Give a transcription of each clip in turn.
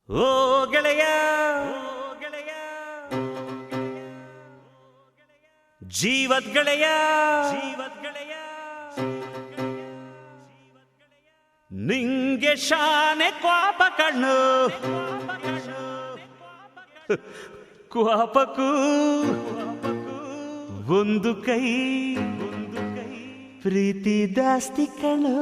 ಓ ಗೆಳೆಯ ಜೀವದ್ ಗೆಳೆಯ ನಿಂಗೆ ಶಾನೆ ಕ್ವಾಪ ಕಣ್ಣು ಕ್ವಾಪಕ್ಕೂ ಒಂದು ಕೈ ಪ್ರೀತಿ ದಾಸ್ತಿ ಕಣ್ಣು.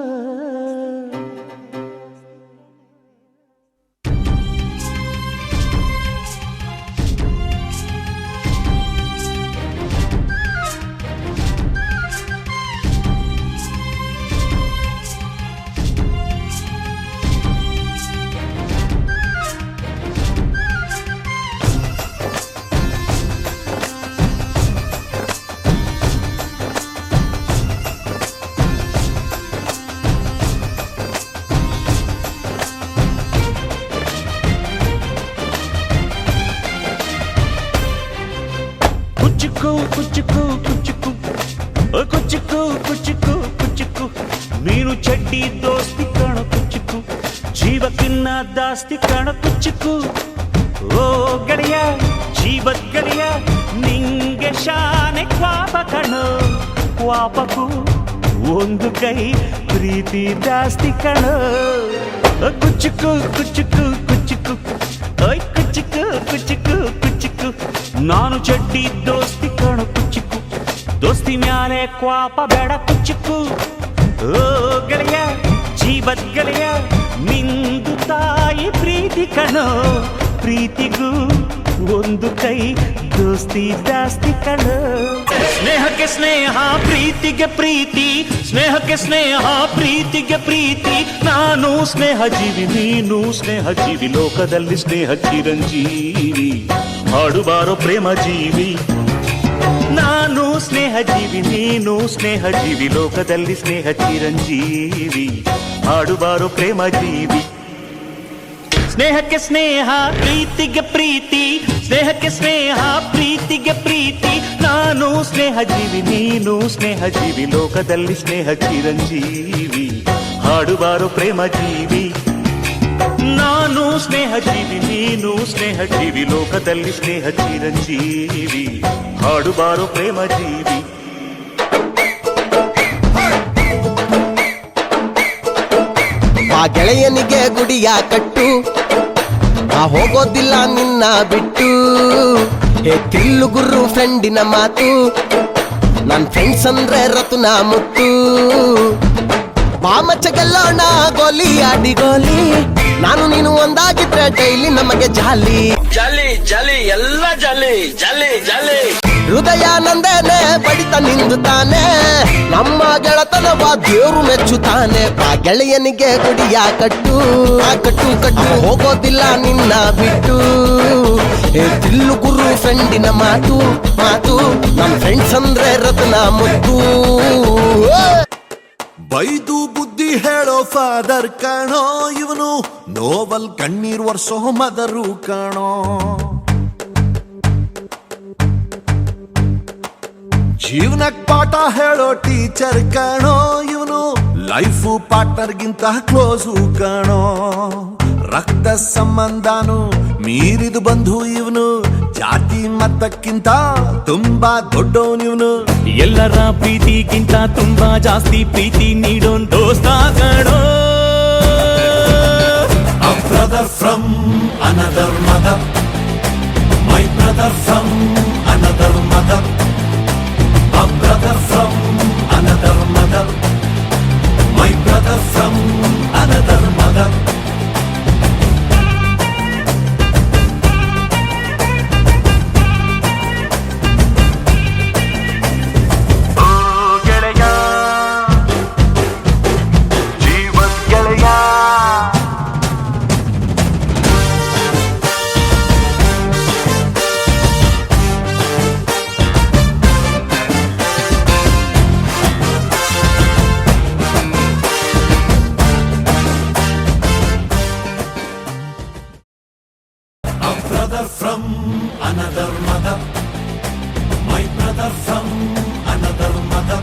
ಕುಚ್ಚುಕು ಕುಚ್ಚುಕು ಕುಚ್ಚುಕು ಕುಚ್ಚುಕು ಕುಚ್ಚುಕು ನೀನು ಚಡ್ಡಿ ದೋಸ್ತಿ ಕಾಣ ಕುಚ್ಚುಕು ಜೀವಕ್ಕಿನ್ನ ದಾಸ್ತಿ ಕಾಣ ಕುಚ್ಚುಕು. ಓ ಗೆಳೆಯ ಜೀವದ್ ಗೆಳೆಯ ನಿಂಗೆ ಶಾನೆ ಕ್ವಾಪ ಕಣೋ ಕ್ವಾಪಕ್ಕೂ ಒಂದು ಕೈ ಪ್ರೀತಿ ದಾಸ್ತಿ ಕಣೋ. ಕುಚ್ಚುಕು ಕುಚ್ಚುಕು ಕುಚ್ಚುಕು ಓಯ್ ಕುಚ್ಚುಕು ಕುಚ್ಚುಕು ಕುಚ್ಚುಕು ನಾನು ಚಡ್ಡಿ ದೋಸ್ತಿ ಕಾಣ ಕುಚ್ಚುಕು ದೋಸ್ತಿ ಮ್ಯಾಲೆ ಕ್ವಾಪ ಬೇಡ ಕುಚ್ಚುಕು. ಓ ಗೆಳೆಯ ಜೀವದ್ ಗೆಳೆಯ ನಿಂದು ತಾಯಿ ಪ್ರೀತಿ ಕಣೋ ಪ್ರೀತಿಗೂ ಒಂದು ಕೈ ದೋಸ್ತಿ ಜಾಸ್ತಿ ಕಣೋ. ಸ್ನೇಹಕ್ಕೆ ಸ್ನೇಹ ಪ್ರೀತಿಗೆ ಪ್ರೀತಿ ಸ್ನೇಹಕ್ಕೆ ಸ್ನೇಹ ಪ್ರೀತಿಗೆ ಪ್ರೀತಿ ನಾನು ಸ್ನೇಹ ಜೀವಿ ನೀನು ಸ್ನೇಹ ಜೀವಿ ಲೋಕದಲ್ಲಿ ಸ್ನೇಹ ಚಿರಂಜೀವಿ ಹಾಡುಬಾರೋ ಪ್ರೇಮ ಜೀವಿ. ನಾನು ಸ್ನೇಹ ಜೀವಿ ನೀನು ಸ್ನೇಹ ಜೀವಿ ಲೋಕದಲ್ಲಿ ಸ್ನೇಹ ಚಿರಂಜೀವಿ ಹಾಡುಬಾರೋ ಪ್ರೇಮ ಜೀವಿ. ಸ್ನೇಹಕ್ಕೆ ಸ್ನೇಹ ಪ್ರೀತಿಗೆ ಪ್ರೀತಿ ಸ್ನೇಹಕ್ಕೆ ಸ್ನೇಹ ಪ್ರೀತಿಗೆ ಪ್ರೀತಿ ನಾನು ಸ್ನೇಹ ಜೀವಿ ನೀನು ಸ್ನೇಹ ಜೀವಿ ಲೋಕದಲ್ಲಿ ಸ್ನೇಹ ಚಿರಂಜೀವಿ ಹಾಡುಬಾರೋ ಪ್ರೇಮ ಜೀವಿ. ನಾನು ಸ್ನೇಹ ಜೀವಿ ನೀನು ಸ್ನೇಹ ಜೀವಿ ಲೋಕದಲ್ಲಿ ಸ್ನೇಹ ಚಿರಂಜೀವಿ ಹಾಡುಬಾರೋ ಪ್ರೇಮ ಜೀವಿ. ಆ ಗೆಳೆಯನಿಗೆ ಗುಡಿಯ ಕಟ್ಟು ಆ ಹೋಗೋದಿಲ್ಲ ನಿನ್ನ ಬಿಟ್ಟು ಹೇ ತಿಲ್ಲು ಗುರು ಫ್ರೆಂಡಿನ ಮಾತು ನನ್ ಫ್ರೆಂಡ್ಸ್ ಅಂದ್ರೆ ರತುನ ಮುತ್ತು. ಬಾಮಚ್ಚ ಗೆಲ್ಲೋಣ ಗೋಲಿ ಆಡಿ ಗೋಲಿ ನಾನು ನೀನು ಒಂದಾಗಿದ್ರೆ ಡೈಲಿ ನಮಗೆ ಜಾಲಿ ಜಾಲಿ ಜಾಲಿ ಎಲ್ಲ ಜಾಲಿ ಜಾಲಿ ಜಾಲಿ. ಹೃದಯ ನಂದೇನೆ ಬಡಿತ ನಿಂದು ತಾನೆ ನಮ್ಮ ಗೆಳತನವ ದೇವ್ರು ಮೆಚ್ಚುತ್ತಾನೆ. ಆ ಗೆಳೆಯನಿಗೆ ಗುಡಿಯ ಕಟ್ಟು ಆ ಕಟ್ಟು ಕಟ್ಟು ಹೋಗೋದಿಲ್ಲ ನಿನ್ನ ಬಿಟ್ಟು ಹೇ ತಿಲ್ಲು ಗುರು ಫ್ರೆಂಡಿನ ಮಾತು ಮಾತು ನಮ್ ಫ್ರೆಂಡ್ಸ್ ಅಂದ್ರೆ ರತ್ನ ಮುತ್ತು. ಬೈದು ಬುದ್ಧಿ ಹೇಳೋ ಫಾದರ್ ಕಾಣೋ ಇವನು ನೋವಲ್ ಕಣ್ಣೀರ್ ವರ್ಷೋ ಮದರು ಕಾಣೋ. ಜೀವನಕ್ ಪಾಠ ಹೇಳೋ ಟೀಚರ್ ಕಾಣೋ ಇವನು ಲೈಫು ಪಾರ್ಟ್ನರ್ಗಿಂತ ಕ್ಲೋಸು ಕಾಣೋ. ರಕ್ತ ಸಂಬಂಧನು ಮೀರಿದು ಬಂಧು ಇವನು ಜಾತಿ ಮತಕ್ಕಿಂತ ತುಂಬಾ ದೊಡ್ಡವನಿವನು. ಎಲ್ಲರ ಪ್ರೀತಿಗಿಂತ ತುಂಬಾ ಜಾಸ್ತಿ ಪ್ರೀತಿ ನೀಡೋನ್ ದೋಸ್ತ ಕಣೋ. A brother from another mother, my brother from another mother, a brother from another mother, my brother from another mother. Brother from another mother, my brother from another mother.